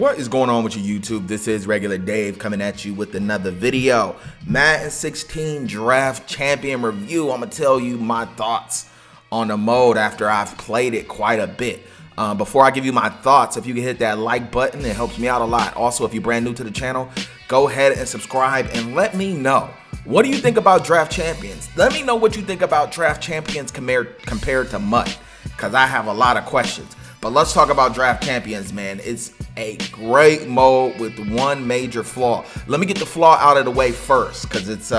What is going on with you, YouTube? This is Regular Dave coming at you with another video. Madden 16 Draft Champion Review. I'm going to tell you my thoughts on the mode after I've played it quite a bit. Before I give you my thoughts, if you can hit that like button, it helps me out a lot. Also, if you're brand new to the channel, go ahead and subscribe and let me know. What do you think about Draft Champions? Let me know what you think about Draft Champions compared to MUT, because I have a lot of questions. But let's talk about Draft Champions, man. It's a great mode with one major flaw. Let me get the flaw out of the way first, because it's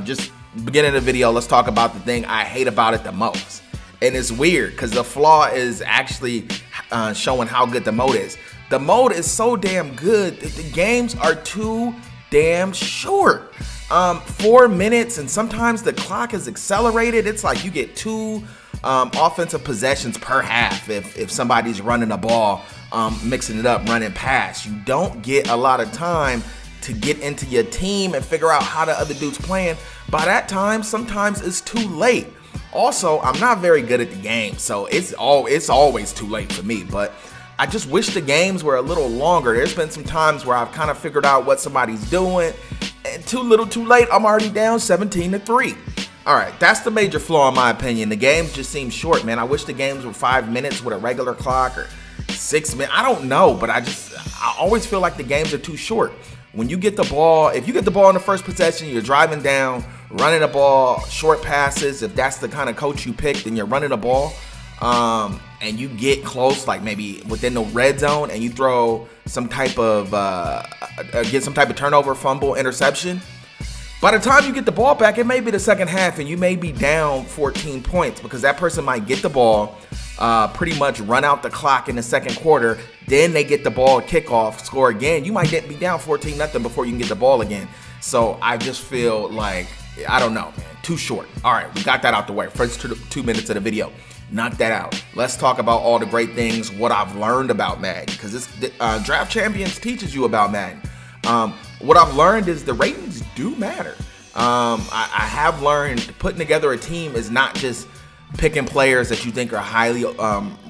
just beginning of the video. Let's talk about the thing I hate about it the most. And it's weird, because the flaw is actually showing how good the mode is. The mode is so damn good that the games are too damn short. 4 minutes, and sometimes the clock is accelerated. It's like you get two offensive possessions per half if somebody's running a ball, mixing it up, running past. You don't get a lot of time to get into your team and figure out how the other dude's playing. By that time, sometimes it's too late. Also, I'm not very good at the game, so it's always too late for me. But I just wish the games were a little longer. There's been some times where I've kind of figured out what somebody's doing, and too little too late, I'm already down 17-3. All right, that's the major flaw in my opinion. The games just seem short, man. I wish the games were 5 minutes with a regular clock, or 6 minutes. I don't know, but I always feel like the games are too short. When you get the ball, if you get the ball in the first possession, you're driving down, running the ball, short passes. If that's the kind of coach you picked, then you're running the ball, and you get close, like maybe within the red zone, and you throw some type of get some type of turnover, fumble, interception. By the time you get the ball back, it may be the second half, and you may be down 14 points because that person might get the ball, pretty much run out the clock in the second quarter. Then they get the ball, kickoff, score again. You might be down 14-0 before you can get the ball again. So I just feel like, I don't know, man, too short. All right, we got that out the way. First 2 minutes of the video. Knock that out. Let's talk about all the great things, what I've learned about Madden, because this Draft Champions teaches you about Madden. What I've learned is the ratings do matter. I have learned putting together a team is not just picking players that you think are highly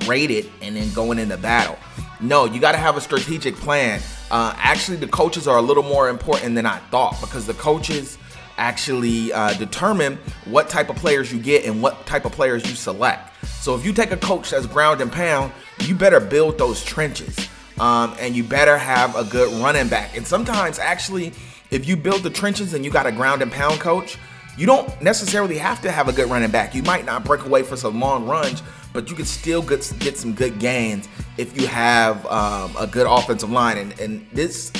rated and then going into battle. No, you got to have a strategic plan. Actually, the coaches are a little more important than I thought, because the coaches actually determine what type of players you get and what type of players you select. So if you take a coach that's ground and pound, you better build those trenches. And you better have a good running back. And sometimes, actually, if you build the trenches and you got a ground and pound coach, you don't necessarily have to have a good running back. You might not break away for some long runs, but you can still get some good gains if you have a good offensive line. And this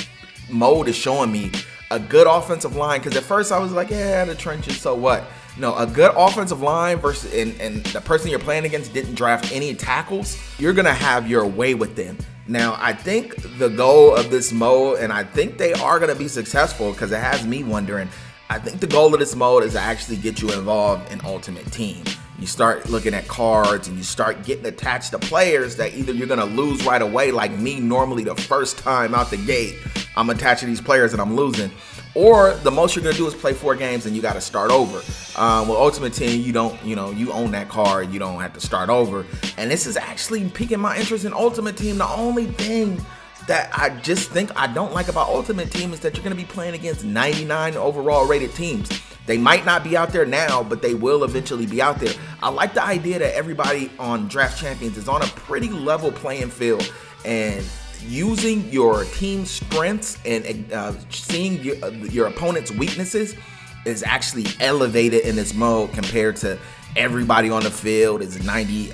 mode is showing me a good offensive line, because at first I was like, yeah, the trenches, so what? No, a good offensive line versus and the person you're playing against didn't draft any tackles, you're gonna have your way with them. Now, I think the goal of this mode, and I think they are gonna be successful, because it has me wondering, I think the goal of this mode is to actually get you involved in Ultimate Team. You start looking at cards and you start getting attached to players that either you're gonna lose right away, like me normally the first time out the gate, I'm attached to these players and I'm losing. Or the most you're gonna do is play 4 games and you gotta start over. With Ultimate Team, you don't, you own that card, you don't have to start over. And this is actually piquing my interest in Ultimate Team. The only thing that I just think I don't like about Ultimate Team is that you're gonna be playing against 99 overall rated teams. They might not be out there now, but they will eventually be out there. I like the idea that everybody on Draft Champions is on a pretty level playing field, and using your team's strengths and seeing your opponent's weaknesses is actually elevated in this mode compared to everybody on the field is 90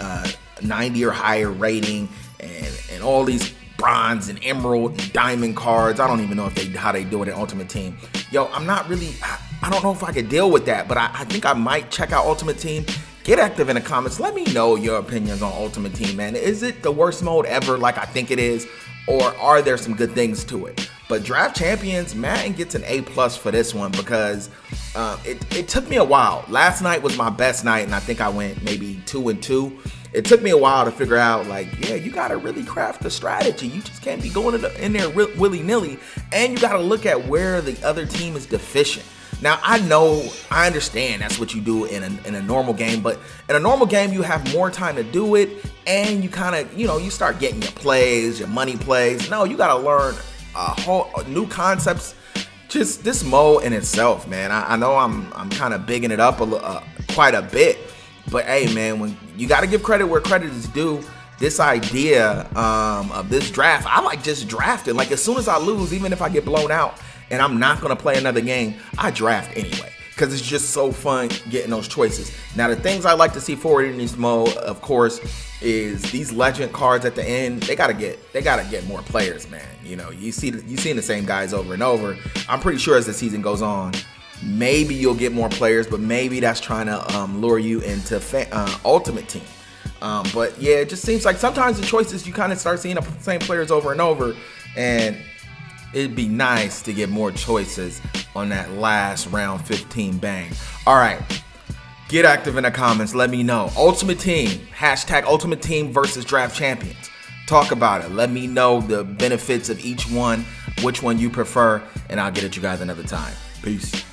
or higher rating, and all these bronze and emerald and diamond cards. I don't even know how they do it in Ultimate Team. Yo, I don't know if I could deal with that, but I think I might check out Ultimate Team. Get active in the comments. Let me know your opinions on Ultimate Team, man. Is it the worst mode ever like I think it is, or are there some good things to it? But Draft Champions, Madden gets an A+ for this one, because it took me a while. Last night was my best night, and I think I went maybe 2-2. It took me a while to figure out, like, yeah, you got to really craft a strategy. You just can't be going in there willy-nilly, and you got to look at where the other team is deficient. Now, I understand that's what you do in a normal game, but in a normal game, you have more time to do it, and you kind of, you start getting your plays, your money plays. No, you got to learn a whole new concepts. Just this mode in itself, man. I know I'm kind of bigging it up quite a bit, but hey, man, when you got to give credit where credit is due. This idea of this draft, I like just drafting. Like as soon as I lose, even if I get blown out and I'm not gonna play another game, I draft anyway because it's just so fun getting those choices. Now the things I like to see forward in this mode, of course, is these legend cards at the end. They gotta get more players, man. You seeing the same guys over and over. I'm pretty sure as the season goes on, maybe you'll get more players, but maybe that's trying to lure you into Ultimate Team. But yeah, it just seems like sometimes the choices you kind of start seeing the same players over and over, and it'd be nice to get more choices on that last round 15 bang. All right, get active in the comments. Let me know. Ultimate Team, hashtag Ultimate Team versus Draft Champions. Talk about it. Let me know the benefits of each one, which one you prefer, and I'll get at you guys another time. Peace.